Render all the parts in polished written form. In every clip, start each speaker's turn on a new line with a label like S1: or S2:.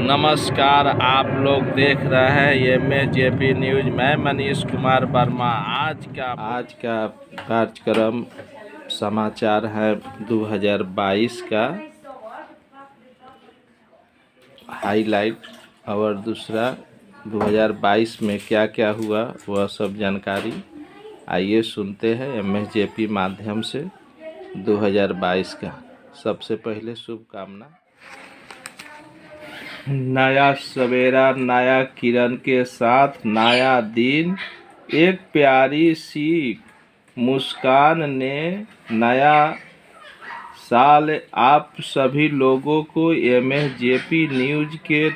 S1: नमस्कार, आप लोग देख रहे हैं MSJP न्यूज। मैं मनीष कुमार वर्मा। आज का कार्यक्रम समाचार है 2022 का हाईलाइट और दूसरा 2022 में क्या क्या हुआ वह सब जानकारी आइए सुनते हैं MSJP माध्यम से 2022 का। सबसे पहले शुभकामना। नया सवेरा नया किरण के साथ नया दिन, एक प्यारी सी मुस्कान ने नया साल आप सभी लोगों को MSJP न्यूज के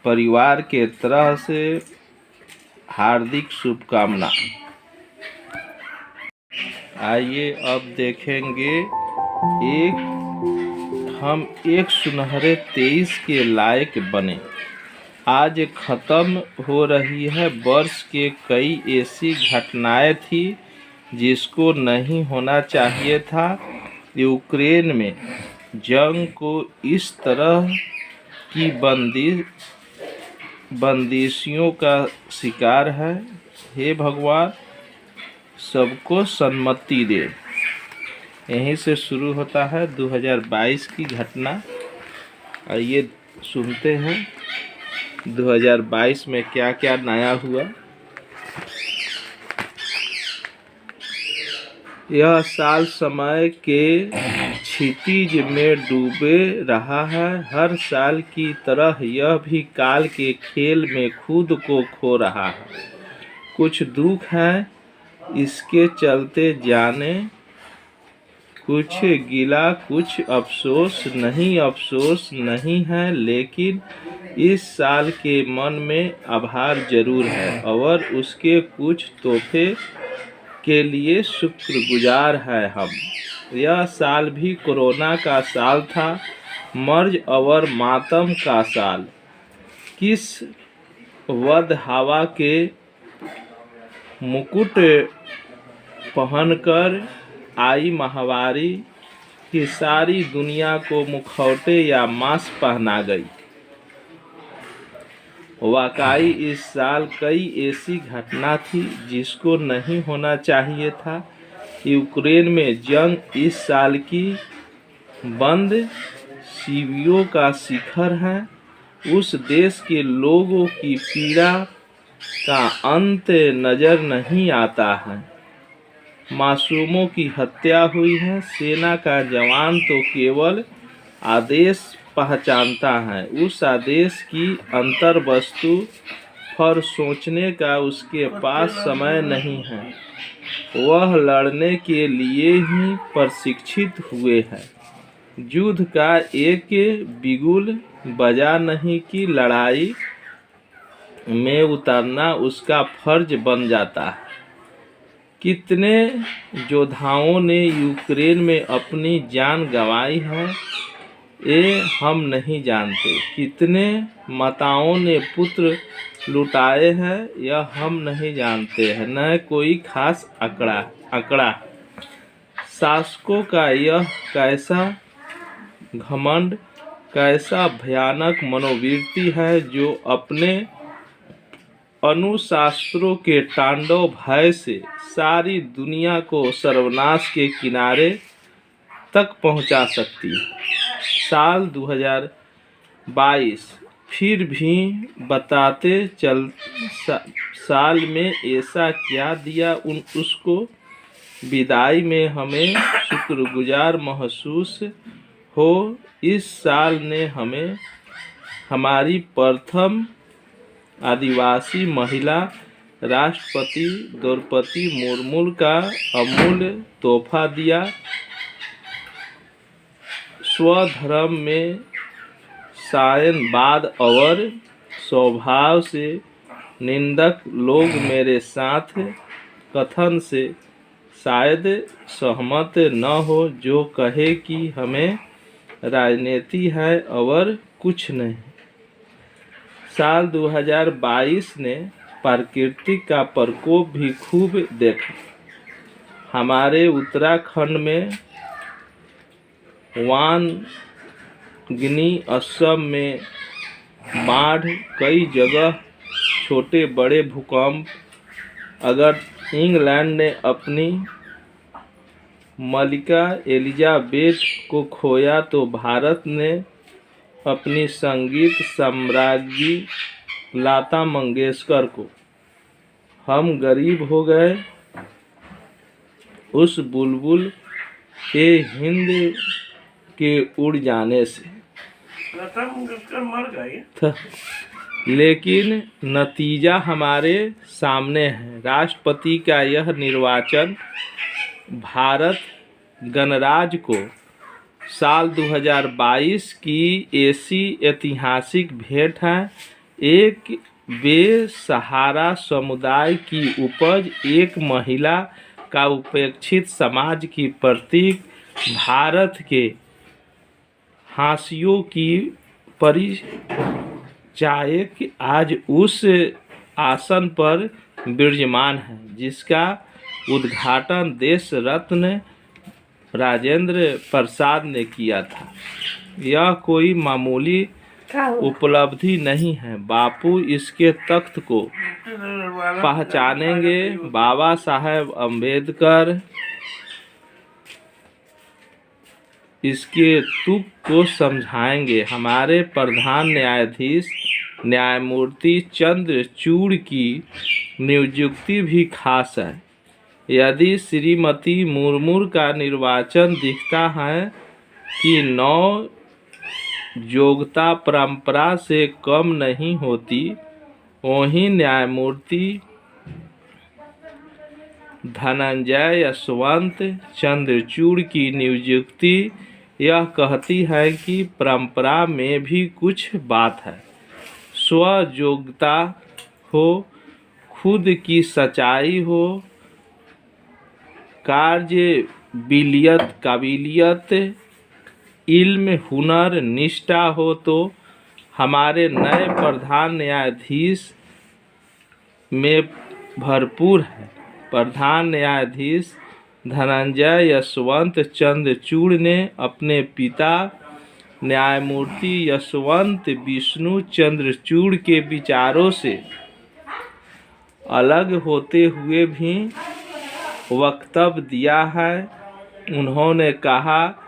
S1: परिवार के तरफ से हार्दिक शुभकामना। आइए अब देखेंगे हम एक सुनहरे 23 के लायक बने। आज खत्म हो रही है वर्ष के कई ऐसी घटनाएं थी जिसको नहीं होना चाहिए था। यूक्रेन में जंग को इस तरह की बंदिशों का शिकार है। हे भगवान सबको सन्मति दे। यहीं से शुरू होता है 2022 की घटना। आइए सुनते हैं 2022 में क्या क्या नया हुआ। यह साल समय के क्षितिज में डूबे रहा है। हर साल की तरह यह भी काल के खेल में खुद को खो रहा है। कुछ दुख है इसके चलते जाने, कुछ गिला कुछ अफसोस नहीं है, लेकिन इस साल के मन में आभार जरूर है और उसके कुछ तोहफे के लिए शुक्रगुजार है हम। यह साल भी कोरोना का साल था, मर्ज और मातम का साल। किस वद हवा के मुकुट पहनकर आई महामारी की सारी दुनिया को मुखौटे या मास्क पहना गई। वाकई इस साल कई ऐसी घटना थी जिसको नहीं होना चाहिए था। यूक्रेन में जंग इस साल की बंद शिवियों का शिखर है। उस देश के लोगों की पीड़ा का अंत नजर नहीं आता है। मासूमों की हत्या हुई है। सेना का जवान तो केवल आदेश पहचानता है, उस आदेश की अंतर वस्तु पर सोचने का उसके पास समय नहीं है। वह लड़ने के लिए ही प्रशिक्षित हुए हैं। युद्ध का एक बिगुल बजा नहीं कि लड़ाई में उतरना उसका फर्ज बन जाता है। कितने योद्धाओं ने यूक्रेन में अपनी जान गंवाई है ये हम नहीं जानते। कितने माताओं ने पुत्र लुटाए हैं यह हम नहीं जानते हैं। न कोई खास आंकड़ा। शासकों का यह कैसा घमंड, कैसा भयानक मनोवृत्ति है जो अपने अनुशास्त्रों के तांडव भय से सारी दुनिया को सर्वनाश के किनारे तक पहुंचा सकती है। साल 2022 फिर भी बताते चल साल में ऐसा क्या दिया उसको विदाई में हमें शुक्रगुजार महसूस हो। इस साल ने हमें हमारी प्रथम आदिवासी महिला राष्ट्रपति द्रौपदी मुर्मू का अमूल्य तोहफा दिया। स्वधर्म में सायनवाद और स्वभाव से निंदक लोग मेरे साथ कथन से शायद सहमत न हो जो कहे कि हमें राजनीति है और कुछ नहीं। साल 2022 ने प्रकृति का प्रकोप भी खूब देखा। हमारे उत्तराखंड में वानगिनी, असम में बाढ़, कई जगह छोटे बड़े भूकंप। अगर इंग्लैंड ने अपनी मलिका एलिजाबेथ को खोया तो भारत ने अपनी संगीत साम्राज्ञी लता मंगेशकर को। हम गरीब हो गए उस बुलबुल के हिंद के उड़ जाने से।
S2: लता मंगेशकर मर गई।
S1: लेकिन नतीजा हमारे सामने है। राष्ट्रपति का यह निर्वाचन भारत गणराज्य को साल 2022 की ऐसी ऐतिहासिक भेंट है। एक बेसहारा समुदाय की उपज, एक महिला का उपेक्षित समाज की प्रतीक, भारत के हाशियों की परिचायक आज उस आसन पर विराजमान है जिसका उद्घाटन देश रत्न राजेंद्र प्रसाद ने किया था। यह कोई मामूली उपलब्धि नहीं है। बापू इसके तख्त को पहचानेंगे, बाबा साहेब अम्बेडकर इसके तुक को समझाएंगे। हमारे प्रधान न्यायाधीश न्यायमूर्ति चंद्रचूड़ की नियुक्ति भी खास है। यदि श्रीमती मुर्मू का निर्वाचन दिखता है कि नौ योग्यता परंपरा से कम नहीं होती, वहीं न्यायमूर्ति धनंजय यशवंत चंद्रचूड़ की नियुक्ति यह कहती है कि परंपरा में भी कुछ बात है। स्वयोग्यता हो, खुद की सच्चाई हो, काबिलियत, इल्म, हुनर, निष्ठा हो तो हमारे नए प्रधान न्यायाधीश में भरपूर है। प्रधान न्यायाधीश धनंजय यशवंत चंद्रचूड़ ने अपने पिता न्यायमूर्ति यशवंत विष्णु चंद्रचूड़ के विचारों से अलग होते हुए भी वक्तव्य दिया है। उन्होंने कहा,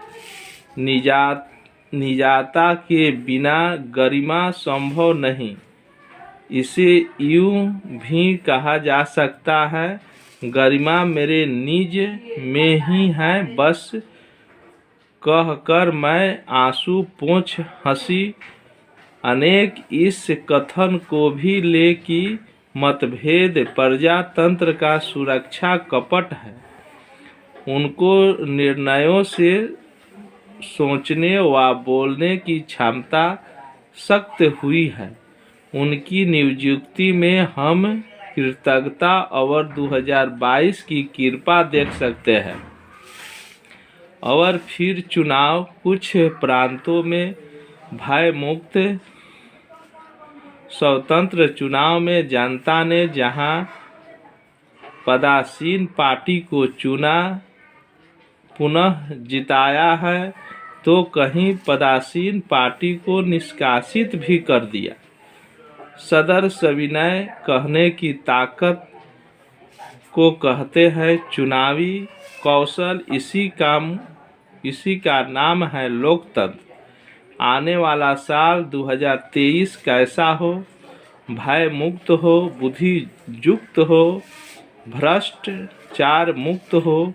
S1: निजता के बिना गरिमा संभव नहीं। इसे यूं भी कहा जा सकता है, गरिमा मेरे निज में ही है, बस कहकर मैं आंसू पोंछ हंसी। अनेक इस कथन को भी ले कि मतभेद प्रजातंत्र का सुरक्षा कपट है। उनको निर्णयों से सोचने व बोलने की क्षमता सख्त हुई है। उनकी नियुक्ति में हम कृतज्ञता और 2022 की कृपा देख सकते हैं। और फिर चुनाव, कुछ प्रांतों में भय मुक्त स्वतंत्र चुनाव में जनता ने जहां पदासीन पार्टी को चुना पुनः जिताया है, तो कहीं पदासीन पार्टी को निष्कासित भी कर दिया। सदर सविनय कहने की ताकत को कहते हैं चुनावी कौशल। इसी का नाम है लोकतंत्र। आने वाला साल 2023 कैसा हो? भय मुक्त हो, बुद्धि युक्त हो, भ्रष्टाचार मुक्त हो,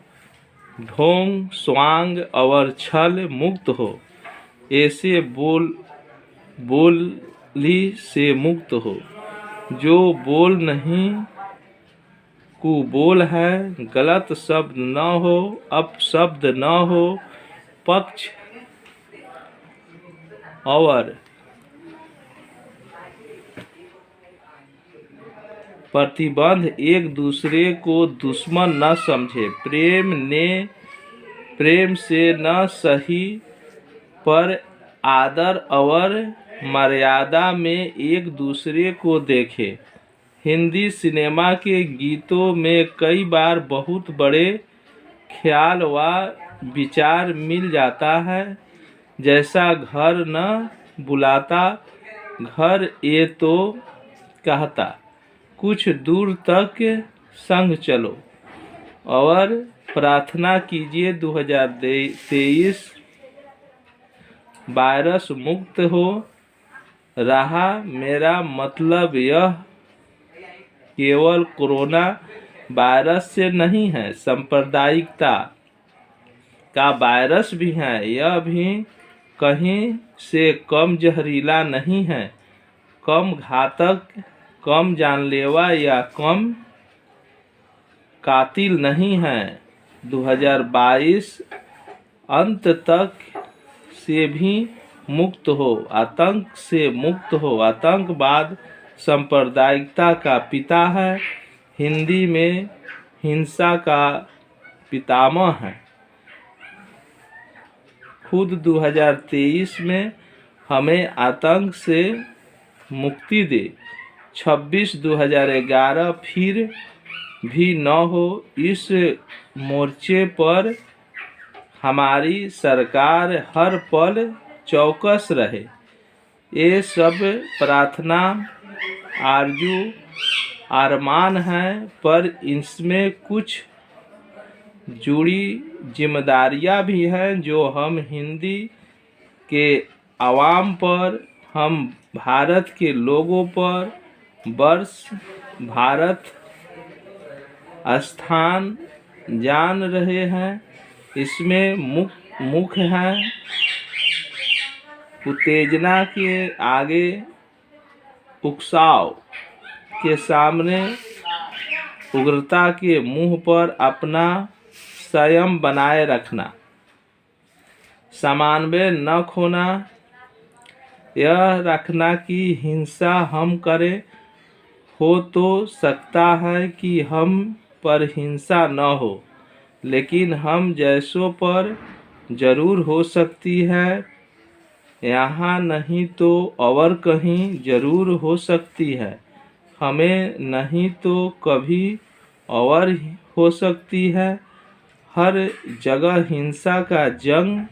S1: ढोंग स्वांग और छल मुक्त हो, ऐसे बोली से मुक्त हो। जो बोल नहीं कुबोल है, गलत शब्द न हो, अपशब्द न हो, पक्ष और प्रतिबंध एक दूसरे को दुश्मन न समझे। प्रेम से न सही पर आदर और मर्यादा में एक दूसरे को देखे। हिंदी सिनेमा के गीतों में कई बार बहुत बड़े ख्याल व विचार मिल जाता है, जैसा घर न बुलाता घर ये तो कहता, कुछ दूर तक संग चलो। और प्रार्थना कीजिए 2023 वायरस मुक्त हो रहा। मेरा मतलब यह केवल कोरोना वायरस से नहीं है, सांप्रदायिकता का वायरस भी है। यह भी कहीं से कम जहरीला नहीं है, कम घातक, कम जानलेवा या कम कातिल नहीं है। 2022 अंत तक से भी मुक्त हो, आतंक से मुक्त हो। आतंकवाद सांप्रदायिकता का पिता है, हिंदी में हिंसा का पितामह है। खुद 2023 में हमें आतंक से मुक्ति दे। 26/2011 फिर भी न हो, इस मोर्चे पर हमारी सरकार हर पल चौकस रहे। ये सब प्रार्थना आरजू अरमान है, पर इसमें कुछ जुड़ी जिम्मेदारियां भी हैं जो हम हिंदी के आवाम पर, हम भारत के लोगों पर, वर्ष भारत स्थान जान रहे हैं। इसमें मुख्य है उत्तेजना के आगे उकसाव के सामने उग्रता के मुंह पर अपना संयम बनाए रखना, समन्वय न खोना, यह रखना कि हिंसा हम करें। हो तो सकता है कि हम पर हिंसा न हो, लेकिन हम जैसों पर जरूर हो सकती है। यहाँ नहीं तो और कहीं जरूर हो सकती है। हमें नहीं तो कभी और हो सकती है। हर जगह हिंसा का जंग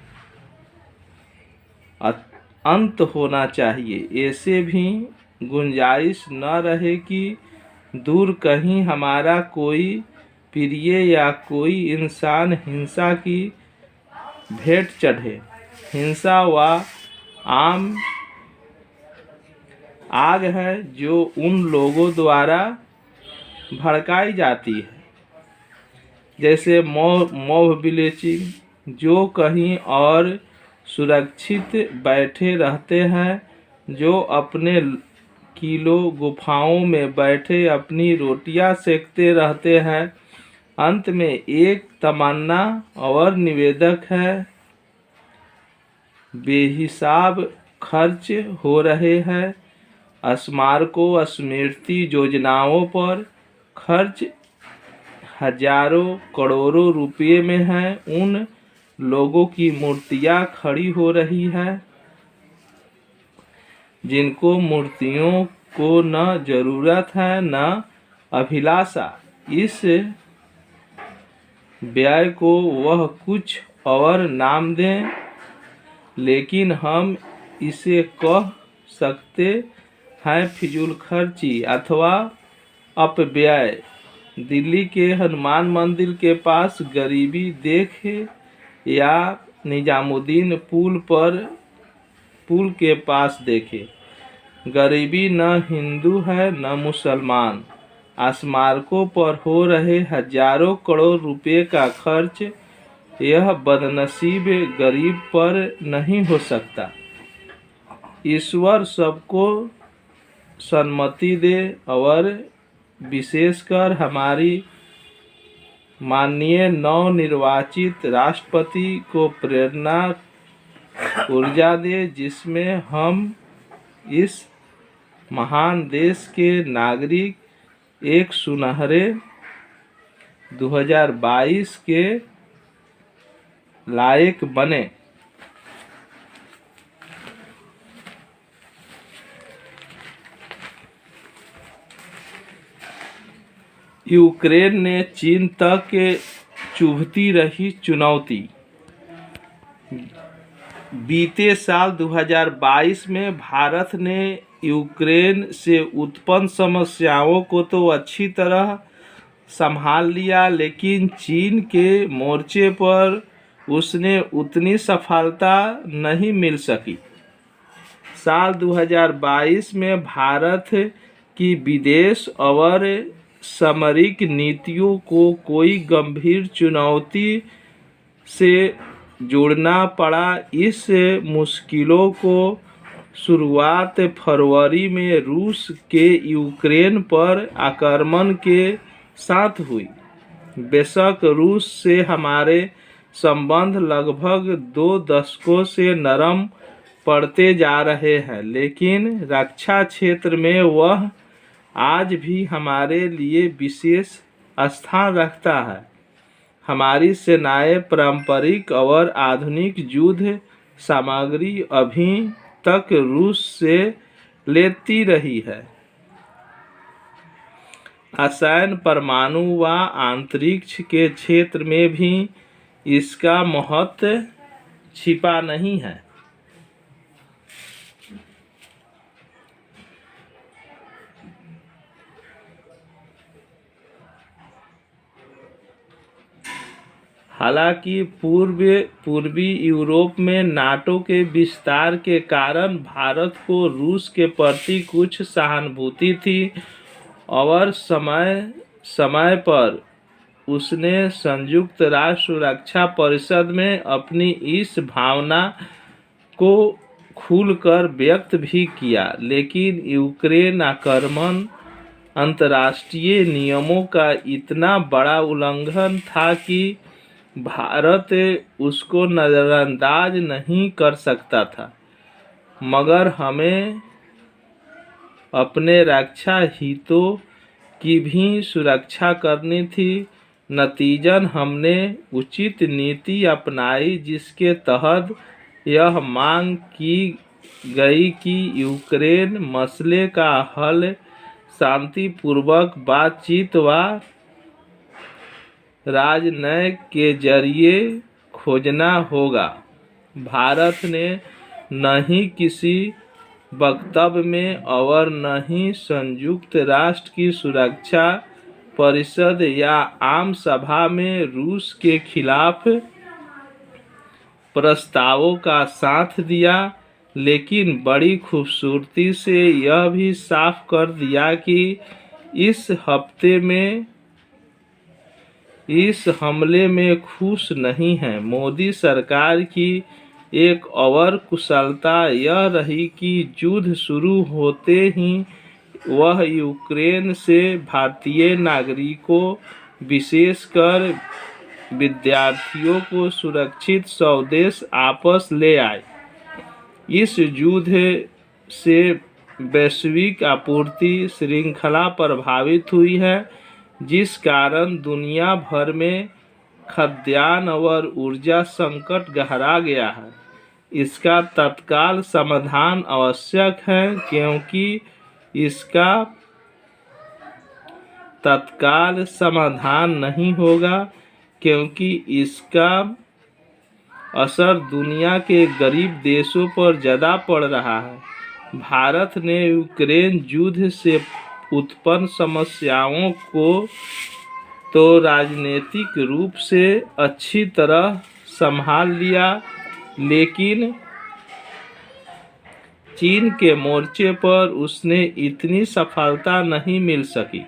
S1: अंत होना चाहिए। ऐसे भी गुंजाइश न रहे कि दूर कहीं हमारा कोई प्रिय या कोई इंसान हिंसा की भेंट चढ़े। हिंसा वह आम आग है जो उन लोगों द्वारा भड़काई जाती है, जैसे मोबिलिटी, जो कहीं और सुरक्षित बैठे रहते हैं, जो अपने किलो गुफाओं में बैठे अपनी रोटियां सेकते रहते हैं। अंत में एक तमन्ना और निवेदक है, बेहिसाब खर्च हो रहे हैं स्मारकों, स्मृति योजनाओं पर खर्च हजारों करोड़ों रुपए में है। उन लोगों की मूर्तियां खड़ी हो रही है जिनको मूर्तियों को न जरूरत है न अभिलाषा। इस व्यय को वह कुछ और नाम दें, लेकिन हम इसे कह सकते हैं फिजूल खर्ची अथवा अपव्यय। दिल्ली के हनुमान मंदिर के पास गरीबी देखे या निजामुद्दीन पुल के पास देखे, गरीबी न हिंदू है न मुसलमान। स्मारकों पर हो रहे हजारों करोड़ रुपए का खर्च यह बदनसीब गरीब पर नहीं हो सकता। ईश्वर सबको सन्मति दे और विशेषकर हमारी माननीय नवनिर्वाचित राष्ट्रपति को प्रेरणा ऊर्जा दे, जिसमें हम इस महान देश के नागरिक एक सुनहरे 2022 के लायक बने। यूक्रेन ने चीन तक चुभती रही चुनौती। बीते साल 2022 में भारत ने यूक्रेन से उत्पन्न समस्याओं को तो अच्छी तरह संभाल लिया, लेकिन चीन के मोर्चे पर उसने उतनी सफलता नहीं मिल सकी। साल 2022 में भारत की विदेश और सामरिक नीतियों को कोई गंभीर चुनौती से जोड़ना पड़ा। इस मुश्किलों को शुरुआत फरवरी में रूस के यूक्रेन पर आक्रमण के साथ हुई। बेशक रूस से हमारे संबंध लगभग 2 दशकों से नरम पड़ते जा रहे हैं, लेकिन रक्षा क्षेत्र में वह आज भी हमारे लिए विशेष स्थान रखता है। हमारी सेनाएं पारंपरिक और आधुनिक युद्ध सामग्री अभी तक रूस से लेती रही है। रसायन, परमाणु व अंतरिक्ष के क्षेत्र में भी इसका महत्व छिपा नहीं है। हालांकि पूर्वी यूरोप में नाटो के विस्तार के कारण भारत को रूस के प्रति कुछ सहानुभूति थी और समय समय पर उसने संयुक्त राष्ट्र सुरक्षा परिषद में अपनी इस भावना को खुलकर व्यक्त भी किया। लेकिन यूक्रेन आक्रमण अंतर्राष्ट्रीय नियमों का इतना बड़ा उल्लंघन था कि भारत उसको नज़रअंदाज नहीं कर सकता था, मगर हमें अपने रक्षा हितों की भी सुरक्षा करनी थी। नतीजतन हमने उचित नीति अपनाई, जिसके तहत यह मांग की गई कि यूक्रेन मसले का हल शांतिपूर्वक बातचीत व राजनय के जरिए खोजना होगा। भारत ने न ही किसी वक्तव्य में और न ही संयुक्त राष्ट्र की सुरक्षा परिषद या आम सभा में रूस के खिलाफ प्रस्तावों का साथ दिया, लेकिन बड़ी खूबसूरती से यह भी साफ कर दिया कि इस हमले में खुश नहीं है। मोदी सरकार की एक और कुशलता यह रही कि युद्ध शुरू होते ही वह यूक्रेन से भारतीय नागरिकों, विशेषकर विद्यार्थियों को सुरक्षित स्वदेश वापस ले आए। इस युद्ध से वैश्विक आपूर्ति श्रृंखला प्रभावित हुई है, जिस कारण दुनिया भर में खाद्यान्न और ऊर्जा संकट गहरा गया है। इसका तत्काल समाधान आवश्यक है, क्योंकि इसका तत्काल समाधान नहीं होगा, क्योंकि इसका असर दुनिया के गरीब देशों पर ज़्यादा पड़ रहा है। भारत ने यूक्रेन युद्ध से उत्पन्न समस्याओं को तो राजनीतिक रूप से अच्छी तरह संभाल लिया, लेकिन चीन के मोर्चे पर उसने इतनी सफलता नहीं मिल सकी।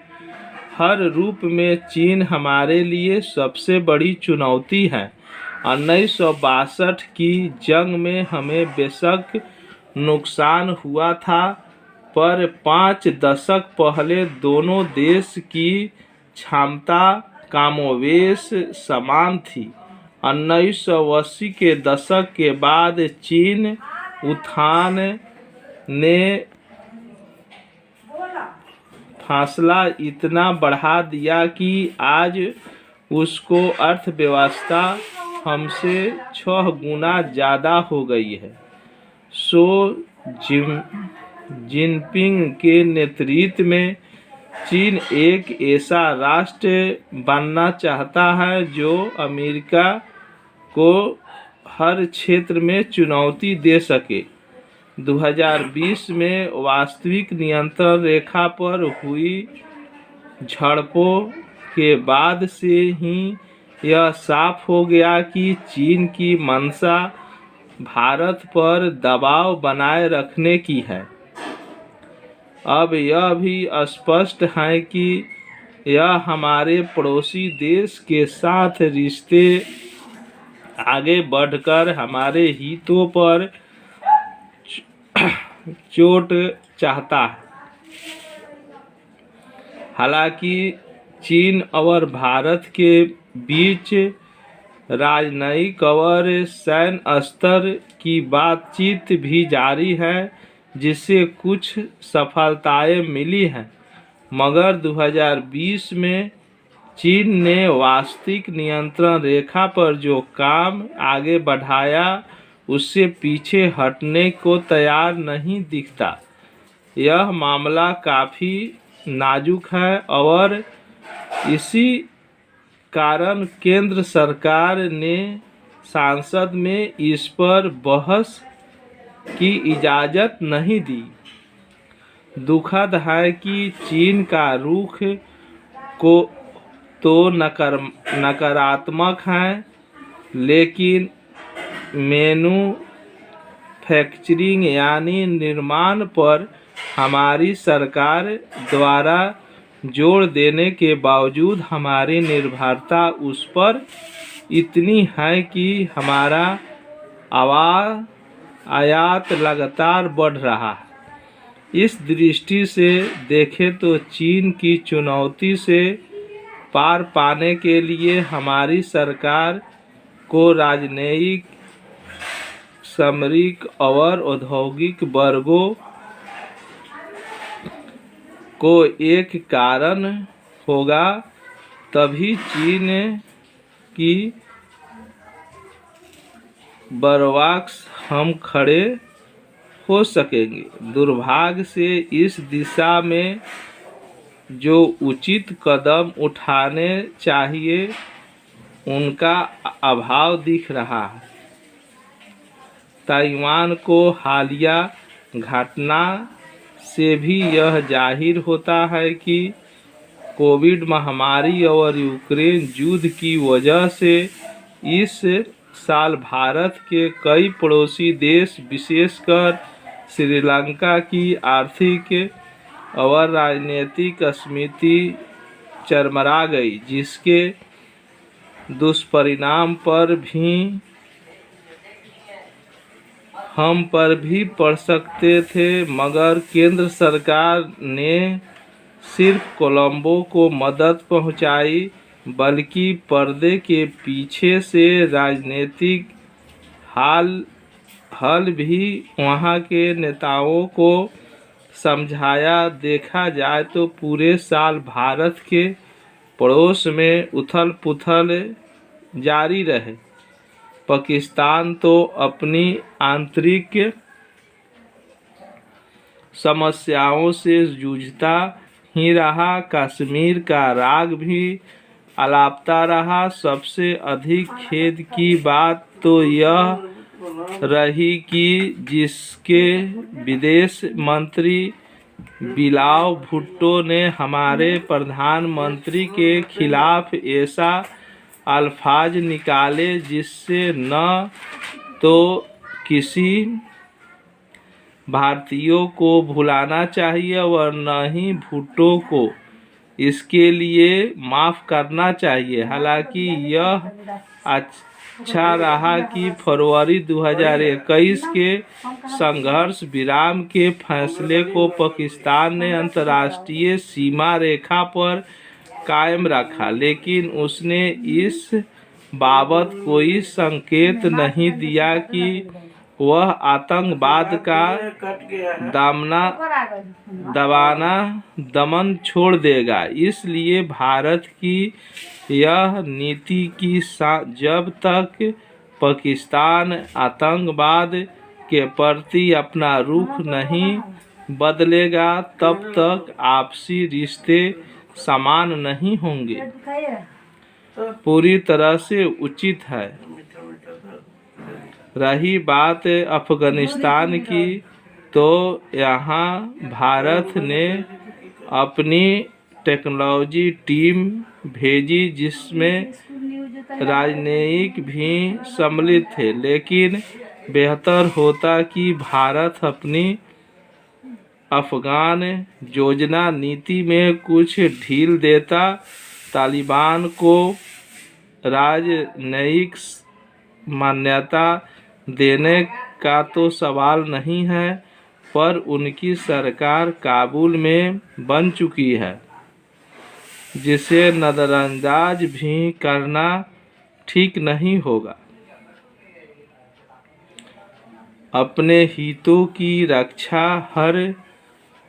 S1: हर रूप में चीन हमारे लिए सबसे बड़ी चुनौती है। 1962 की जंग में हमें बेशक नुकसान हुआ था, पर 5 दशक पहले दोनों देश की क्षमता कमोबेश समान थी। 1980 के दशक के बाद चीन उत्थान ने फासला इतना बढ़ा दिया कि आज उसको अर्थव्यवस्था हमसे 6 गुना ज़्यादा हो गई है। जिनपिंग के नेतृत्व में चीन एक ऐसा राष्ट्र बनना चाहता है जो अमेरिका को हर क्षेत्र में चुनौती दे सके। 2020 में वास्तविक नियंत्रण रेखा पर हुई झड़पों के बाद से ही यह साफ हो गया कि चीन की मंशा भारत पर दबाव बनाए रखने की है। अब यह भी स्पष्ट है कि यह हमारे पड़ोसी देश के साथ रिश्ते आगे बढ़कर हमारे हितों पर चोट चाहता है। हालांकि चीन और भारत के बीच राजनयिक और सैन्य स्तर की बातचीत भी जारी है, जिससे कुछ सफलताएं मिली हैं, मगर 2020 में चीन ने वास्तविक नियंत्रण रेखा पर जो काम आगे बढ़ाया उससे पीछे हटने को तैयार नहीं दिखता। यह मामला काफ़ी नाजुक है और इसी कारण केंद्र सरकार ने संसद में इस पर बहस की इजाज़त नहीं दी। दुखद है कि चीन का रुख को तो नकारात्मक है, लेकिन मैन्युफैक्चरिंग यानी निर्माण पर हमारी सरकार द्वारा जोर देने के बावजूद हमारी निर्भरता उस पर इतनी है कि हमारा आयात लगातार बढ़ रहा है। इस दृष्टि से देखें तो चीन की चुनौती से पार पाने के लिए हमारी सरकार को राजनयिक, सामरिक और औद्योगिक वर्गों को एक कारण होगा, तभी चीन की बरवक्स हम खड़े हो सकेंगे। दुर्भाग्य से इस दिशा में जो उचित कदम उठाने चाहिए उनका अभाव दिख रहा है। ताइवान को हालिया घटना से भी यह जाहिर होता है कि कोविड महामारी और यूक्रेन युद्ध की वजह से इस साल भारत के कई पड़ोसी देश, विशेषकर श्रीलंका की आर्थिक और राजनीतिक स्थिति चरमरा गई, जिसके दुष्परिणाम हम पर भी पड़ सकते थे। मगर केंद्र सरकार ने सिर्फ कोलंबो को मदद पहुंचाई, बल्कि पर्दे के पीछे से राजनीतिक हल भी वहां के नेताओं को समझाया। देखा जाए तो पूरे साल भारत के पड़ोस में उथल-पुथल जारी रहे। पाकिस्तान तो अपनी आंतरिक समस्याओं से जूझता ही रहा, कश्मीर का राग भी अलापता रहा। सबसे अधिक खेद की बात तो यह रही कि जिसके विदेश मंत्री बिलाव भुट्टो ने हमारे प्रधानमंत्री के खिलाफ ऐसा अल्फाज निकाले जिससे न तो किसी भारतीयों को भुलाना चाहिए और न ही भुट्टो को इसके लिए माफ़ करना चाहिए। हालांकि यह अच्छा रहा कि फरवरी 2021 के संघर्ष विराम के फैसले को पाकिस्तान ने अंतर्राष्ट्रीय सीमा रेखा पर कायम रखा, लेकिन उसने इस बाबत कोई संकेत नहीं दिया कि वह आतंकवाद का दमन छोड़ देगा। इसलिए भारत की यह नीति कि जब तक पाकिस्तान आतंकवाद के प्रति अपना रुख नहीं बदलेगा, तब तक आपसी रिश्ते समान नहीं होंगे, पूरी तरह से उचित है। रही बात अफगानिस्तान की, तो यहाँ भारत ने अपनी टेक्नोलॉजी टीम भेजी जिसमें राजनयिक भी सम्मिलित थे, लेकिन बेहतर होता कि भारत अपनी अफगान योजना नीति में कुछ ढील देता। तालिबान को राजनयिक मान्यता देने का तो सवाल नहीं है, पर उनकी सरकार काबुल में बन चुकी है, जिसे नज़रअंदाज भी करना ठीक नहीं होगा। अपने हितों की रक्षा हर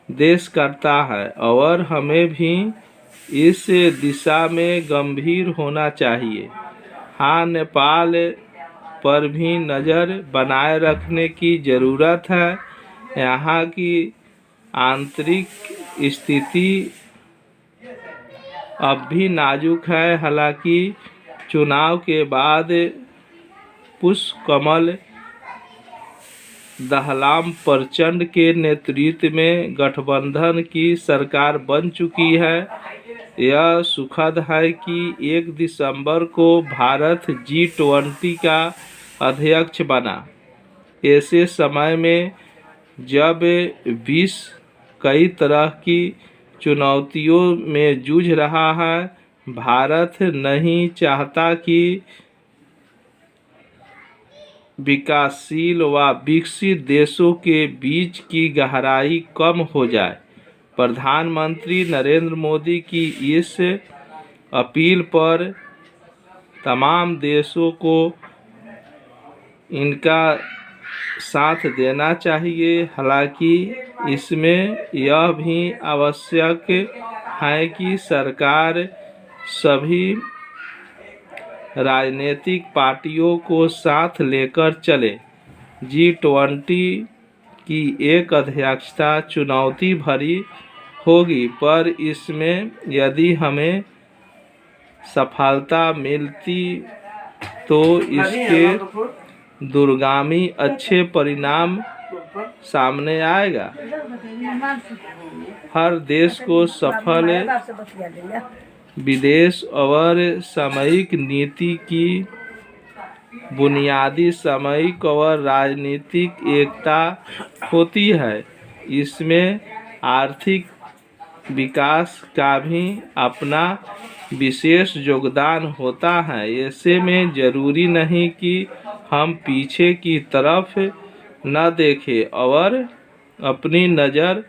S1: देश करता है और हमें भी इस दिशा में गंभीर होना चाहिए। हाँ, नेपाल पर भी नज़र बनाए रखने की ज़रूरत है। यहाँ की आंतरिक स्थिति अब भी नाजुक है। हालांकि चुनाव के बाद पुष्पकमल दहलाम प्रचंड के नेतृत्व में गठबंधन की सरकार बन चुकी है। यह सुखद है कि 1 दिसंबर को भारत G20 का अध्यक्ष बना। ऐसे समय में जब विश्व कई तरह की चुनौतियों में जूझ रहा है, भारत नहीं चाहता कि विकासशील व विकसित देशों के बीच की गहराई कम हो जाए। प्रधानमंत्री नरेंद्र मोदी की इस अपील पर तमाम देशों को इनका साथ देना चाहिए। हालांकि इसमें यह भी आवश्यक है कि सरकार सभी राजनीतिक पार्टियों को साथ लेकर चले। G20 की एक अध्यक्षता चुनौती भरी होगी, पर इसमें यदि हमें सफलता मिलती तो इसके दूरगामी अच्छे परिणाम सामने आएगा। हर देश को सफल विदेश और सामयिक नीति की बुनियादी सामयिक और राजनीतिक एकता होती है। इसमें आर्थिक विकास का भी अपना विशेष योगदान होता है। ऐसे में जरूरी नहीं कि हम पीछे की तरफ न देखें और अपनी नज़र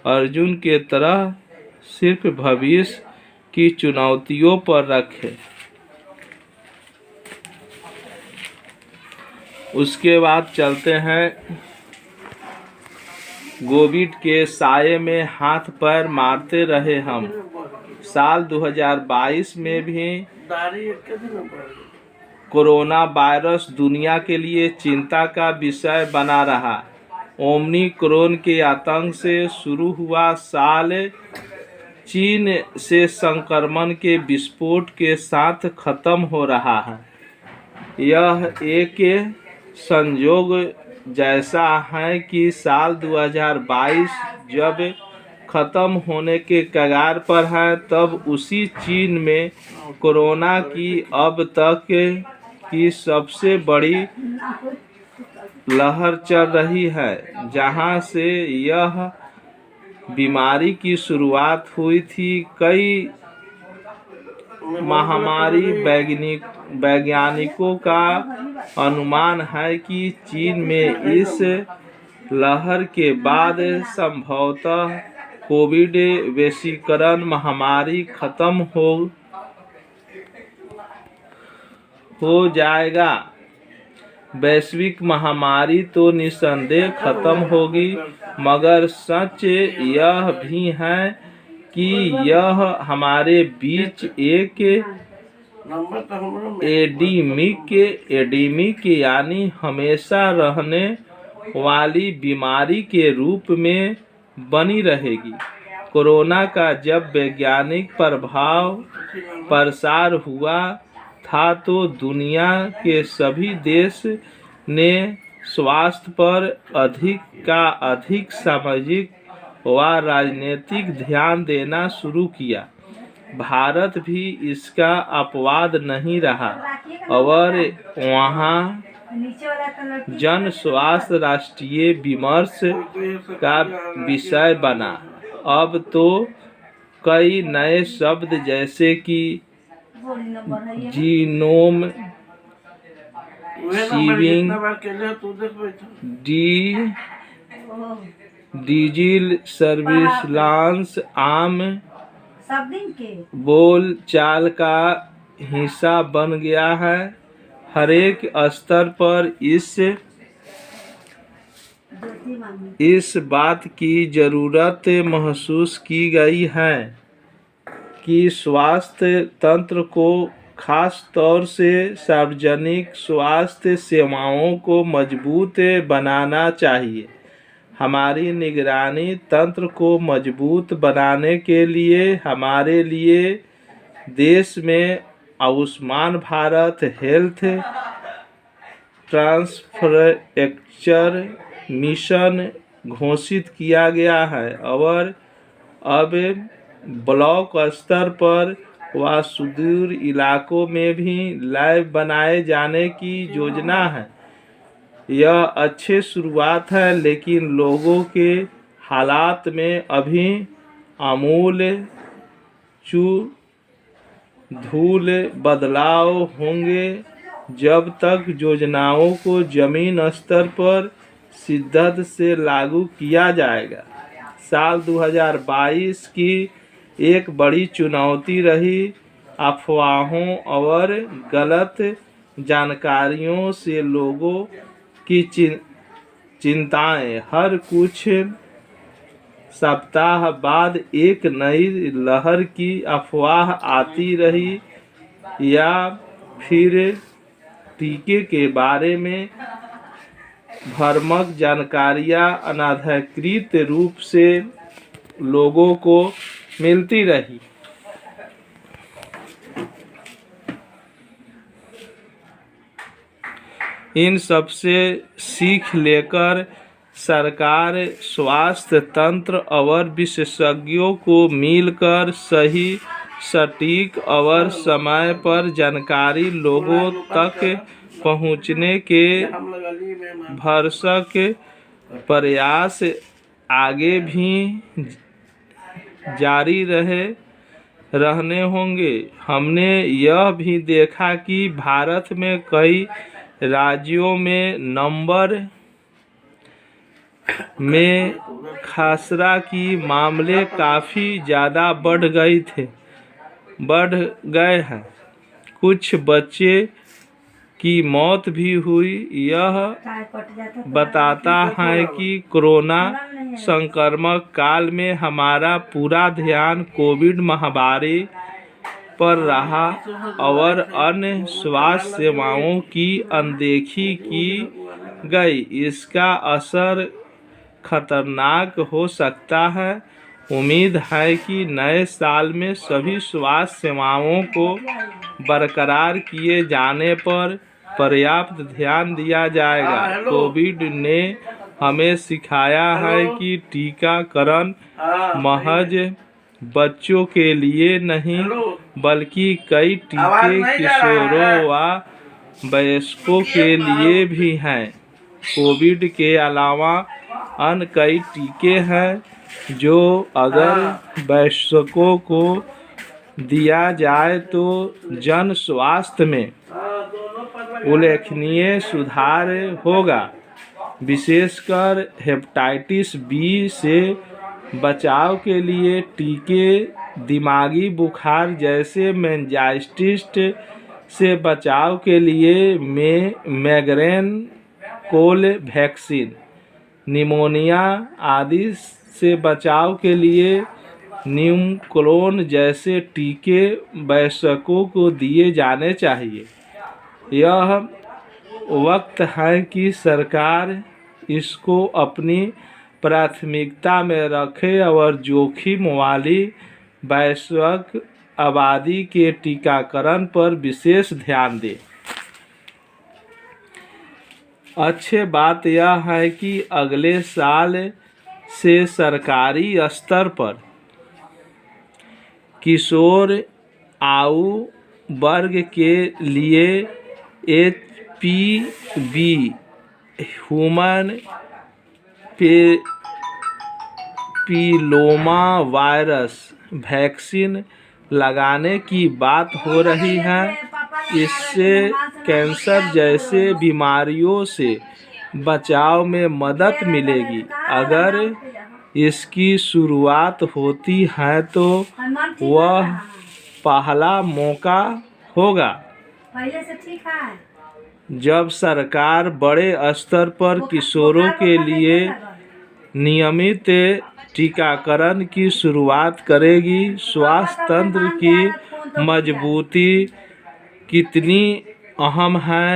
S1: अर्जुन के तरह सिर्फ भविष्य की चुनौतियों पर रखें। उसके बाद चलते हैं कोविड के साये में हाथ पैर मारते रहे हम। साल 2022 में भी कोरोना वायरस दुनिया के लिए चिंता का विषय बना रहा। ओमिक्रॉन के आतंक से शुरू हुआ साल चीन से संक्रमण के विस्फोट के साथ खत्म हो रहा है। यह एक संयोग जैसा है कि साल 2022 जब खत्म होने के कगार पर है, तब उसी चीन में कोरोना की अब तक की सबसे बड़ी लहर चल रही है। जहां से यह बीमारी की शुरुआत हुई थी, कई महामारी वैज्ञानिकों का अनुमान है कि चीन में इस लहर के बाद संभवतः कोविड वैश्वीकरण महामारी खत्म हो जाएगा। वैश्विक महामारी तो निस्संदेह खत्म होगी, मगर सच यह भी है कि यह हमारे बीच एक एडेमिक यानी हमेशा रहने वाली बीमारी के रूप में बनी रहेगी। कोरोना का जब वैज्ञानिक प्रसार हुआ था तो दुनिया के सभी देश ने स्वास्थ्य पर अधिक सामाजिक व राजनीतिक ध्यान देना शुरू किया। भारत भी इसका अपवाद नहीं रहा और वहाँ जन स्वास्थ्य राष्ट्रीय विमर्श का विषय बना। अब तो कई नए शब्द जैसे कि जीनोम सीविंग, डिजिटल सर्विलांस आम बोल चाल का हिस्सा बन गया है। हर एक स्तर पर इस बात की जरूरत महसूस की गई है कि स्वास्थ्य तंत्र को, खास तौर से सार्वजनिक स्वास्थ्य सेवाओं को मजबूत बनाना चाहिए। हमारी निगरानी तंत्र को मजबूत बनाने के लिए हमारे लिए देश में आयुष्मान भारत हेल्थ ट्रांसफ्रास्ट्रक्चर मिशन घोषित किया गया है और अब ब्लॉक स्तर पर व सुदूर इलाकों में भी लैब बनाए जाने की योजना है। यह अच्छी शुरुआत है, लेकिन लोगों के हालात में अभी आमूल धूल बदलाव होंगे जब तक योजनाओं को जमीन स्तर पर शिद्दत से लागू किया जाएगा। साल 2022 की एक बड़ी चुनौती रही अफवाहों और गलत जानकारियों से लोगों की चिंताएं। हर कुछ सप्ताह बाद एक नई लहर की अफवाह आती रही या फिर टीके के बारे में भ्रामक जानकारियां अनाधिकृत रूप से लोगों को मिलती रही। इन सब से सीख लेकर सरकार, स्वास्थ्य तंत्र और विशेषज्ञों को मिलकर सही, सटीक और समय पर जानकारी लोगों तक पहुंचने के भरसक प्रयास आगे भी जारी रहने होंगे। हमने यह भी देखा कि भारत में कई राज्यों में नंबर में खसरा की मामले काफ़ी ज़्यादा बढ़ गए हैं। कुछ बच्चे की मौत भी हुई। यह बताता है कि कोरोना संक्रमण काल में हमारा पूरा ध्यान कोविड महामारी पर रहा और अन्य स्वास्थ्य सेवाओं की अनदेखी की गई। इसका असर खतरनाक हो सकता है। उम्मीद है कि नए साल में सभी स्वास्थ्य सेवाओं को बरकरार किए जाने पर पर्याप्त ध्यान दिया जाएगा। कोविड ने हमें सिखाया है कि टीकाकरण महज बच्चों के लिए नहीं, बल्कि कई टीके किशोरों व वयस्कों के लिए भी हैं। कोविड के अलावा अन्य कई टीके हैं जो अगर वयस्कों को दिया जाए तो जन स्वास्थ्य में उल्लेखनीय सुधार होगा। विशेषकर हेपेटाइटिस बी से बचाव के लिए टीके, दिमागी बुखार जैसे मेनिंजाइटिस से बचाव के लिए मैग्रेन कोल वैक्सीन, निमोनिया आदि से बचाव के लिए न्यूमोक्लोन जैसे टीके वयस्कों को दिए जाने चाहिए। यह वक्त है कि सरकार इसको अपनी प्राथमिकता में रखे और जोखिम वाली वयस्क आबादी के टीकाकरण पर विशेष ध्यान दे। अच्छे बात यह है कि अगले साल से सरकारी स्तर पर किशोर आयु वर्ग के लिए HPV human papilloma virus vaccine लगाने की बात हो रही है। इससे कैंसर जैसे बीमारियों से बचाव में मदद मिलेगी। अगर इसकी शुरुआत होती है तो वह पहला मौका होगा जब सरकार बड़े स्तर पर किशोरों के लिए नियमित टीकाकरण की शुरुआत करेगी। स्वास्थ्य तंत्र की मजबूती कितनी अहम है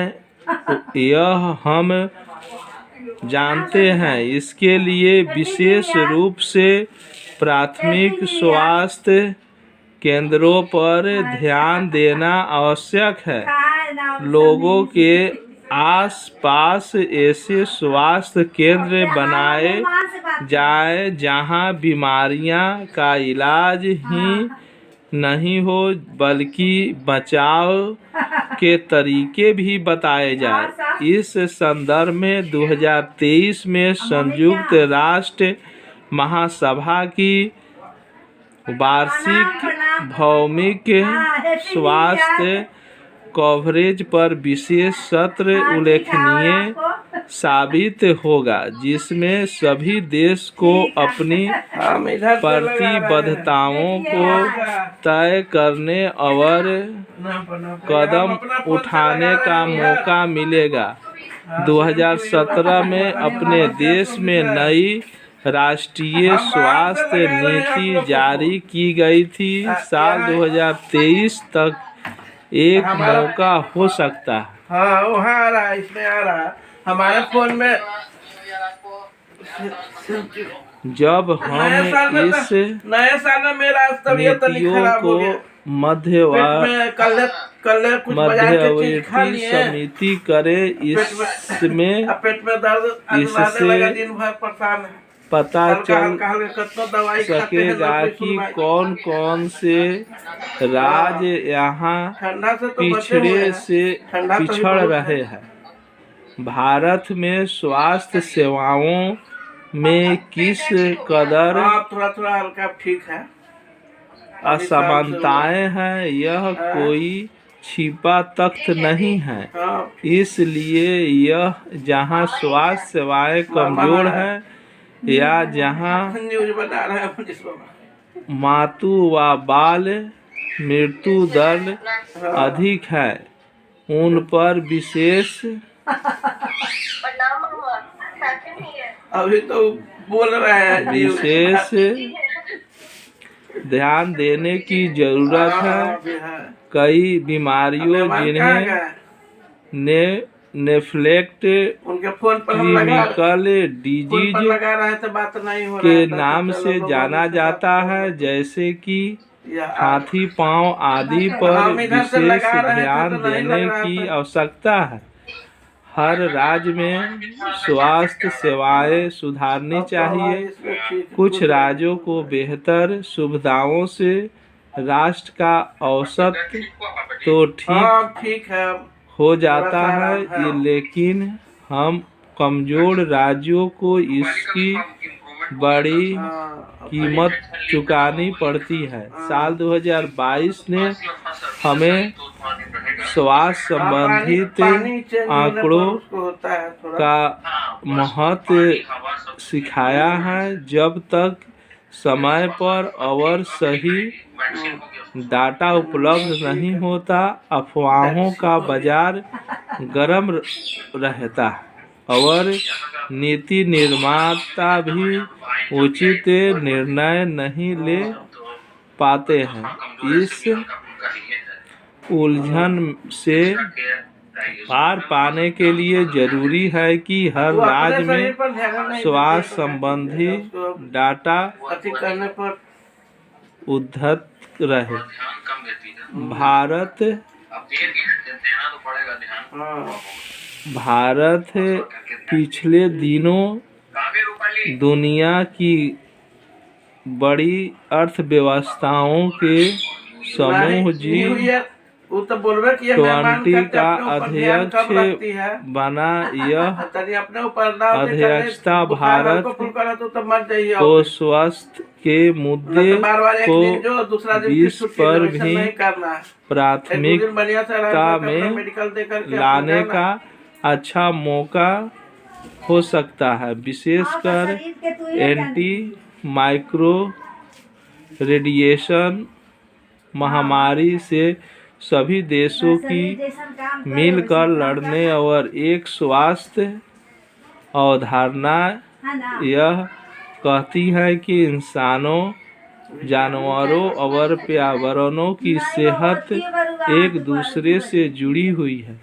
S1: यह हम जानते हैं। इसके लिए विशेष रूप से प्राथमिक स्वास्थ्य केंद्रों पर ध्यान देना आवश्यक है। लोगों के आसपास ऐसे स्वास्थ्य केंद्र बनाए जाए जहां बीमारियां का इलाज ही नहीं हो बल्कि बचाव के तरीके भी बताए जाए। इस संदर्भ में 2023 में संयुक्त राष्ट्र महासभा की वार्षिक भौमिक स्वास्थ्य कवरेज पर विशेष सत्र उल्लेखनीय साबित होगा, जिसमें सभी देश को अपनी प्रतिबद्धताओं को तय करने और कदम उठाने का मौका मिलेगा। 2017 में अपने देश में नई राष्ट्रीय स्वास्थ्य नीति जारी की गई थी। साल 2023 तक एक मौका हो सकता है।
S2: हाँ वहाँ आ रहा है, इसमें आ रहा है हमारे फोन में।
S1: जब हम इस
S2: नए साल में मेरा तबीयत खराब हो गया।
S1: मध्यवर्ती समिति करे इसमें
S2: पेट में दर्द
S1: इससे
S2: दिन भर परेशान है।
S1: पता चल सकेगा कि कौन कौन से राज्य यहाँ पिछड़े से पिछड़ रहे हैं। भारत में स्वास्थ्य सेवाओं में किस कदर
S2: थोड़ा हल्का ठीक है
S1: असमानताएं हैं यह कोई छिपा तथ्य नहीं है। इसलिए यह जहाँ स्वास्थ्य सेवाएं कमजोर हैं या जहाँ मातु व बाल मृत्यु दर अधिक है उन पर विशेष
S2: अभी तो बोल रहे हैं
S1: विशेष ध्यान देने की जरूरत है। कई बीमारियों जिन्हें नेफ्लेक्ट क्लिनिकल डिजीज के नाम से जाना जाता है, जैसे कि हाथी पांव आदि पर विशेष ध्यान देने की आवश्यकता है। हर राज्य में स्वास्थ्य सेवाएं सुधारनी चाहिए। कुछ राज्यों को बेहतर सुविधाओं से राष्ट्र का औसत तो ठीक हो जाता है, लेकिन हम कमजोर राज्यों को इसकी बड़ी कीमत चुकानी पड़ती है। साल 2022 ने हमें स्वास्थ्य संबंधित आंकड़ों का महत्व सिखाया है। जब तक समय पर और सही डाटा उपलब्ध नहीं होता, अफवाहों का बाजार गर्म रहता है और नीति निर्माता भी उचित निर्णय नहीं ले पाते हैं। इस उलझन से पार पाने के लिए जरूरी है कि हर राज्य में स्वास्थ्य संबंधी डाटा उद्धत रहे। भारत भारत पिछले दिनों दुनिया की बड़ी अर्थव्यवस्थाओं के समूह जी
S2: वो तो बोलबे कि ये मेहमान
S1: 20
S2: करते
S1: का
S2: अपने ऊपर ध्यान कब रखती है।
S1: अध्यक्ष बना। यह
S2: तनी अपने ऊपर ना
S1: अध्यक्षता भारत
S2: को
S1: को स्वास्थ्य के मुद्दे को विश्व पर भी प्राथमिकता में लाने का अच्छा मौका हो सकता है, विशेषकर एंटी माइक्रो रेडिएशन महामारी से सभी देशों की मिलकर लड़ने और एक स्वास्थ्य अवधारणा यह कहती है कि इंसानों, जानवरों और पर्यावरणों की सेहत एक दूसरे से जुड़ी हुई है।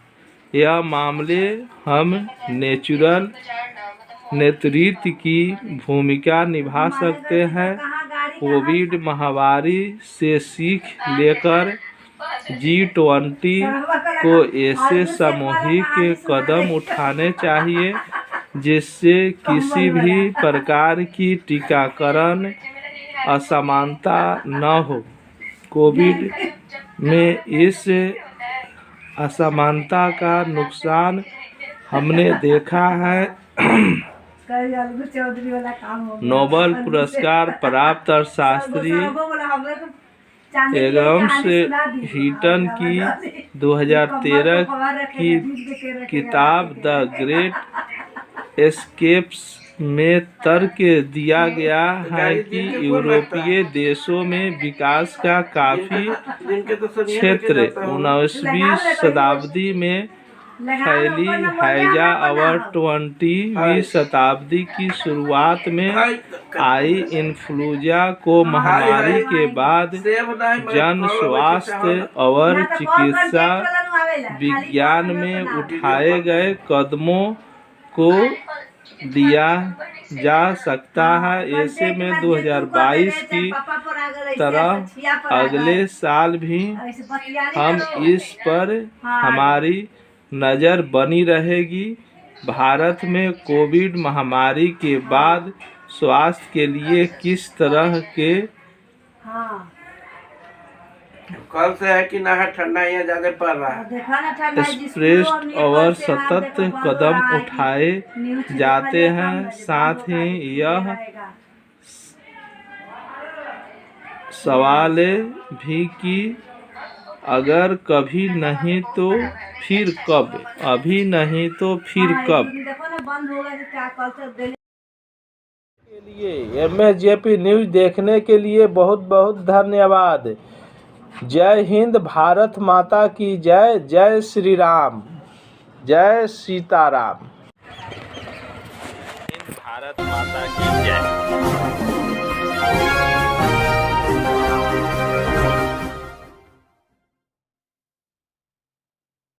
S1: यह मामले हम नेचुरल नेतृत्व की भूमिका निभा सकते हैं। कोविड महामारी से सीख लेकर G20 को ऐसे सामूहिक कदम उठाने चाहिए जिससे किसी भी प्रकार की टीकाकरण असमानता न हो। कोविड में इस असमानता का नुकसान हमने देखा है। नोबेल पुरस्कार प्राप्त अर्थशास्त्री एडम्स हीटन की 2013 की किताब द ग्रेट एस्केप्स में तर्क दिया गया है कि यूरोपीय देशों में विकास का काफी क्षेत्र 19वीं शताब्दी में फैली है और 20वीं शताब्दी की शुरुआत में आई इन्फ्लूएंजा को महामारी के बाद जन स्वास्थ्य और चिकित्सा विज्ञान में उठाए गए कदमों को दिया जा सकता है। ऐसे में 2022 की तरह अगले साल भी हम इस पर हमारी नज़र बनी रहेगी। भारत में कोविड महामारी के बाद स्वास्थ्य के लिए किस तरह के
S2: कल से है कि ना ठंडा यहाँ ज्यादा पड़ रहा है।
S1: स्पष्ट और सतत कदम उठाए जाते हैं। साथ ही यह सवाल भी कि अगर कभी नहीं तो फिर कब, अभी नहीं तो फिर कब। के लिए MSJP न्यूज देखने के लिए बहुत बहुत धन्यवाद। जय हिंद, भारत माता की जय। जय श्री राम, जय सीताराम। भारत माता की जय।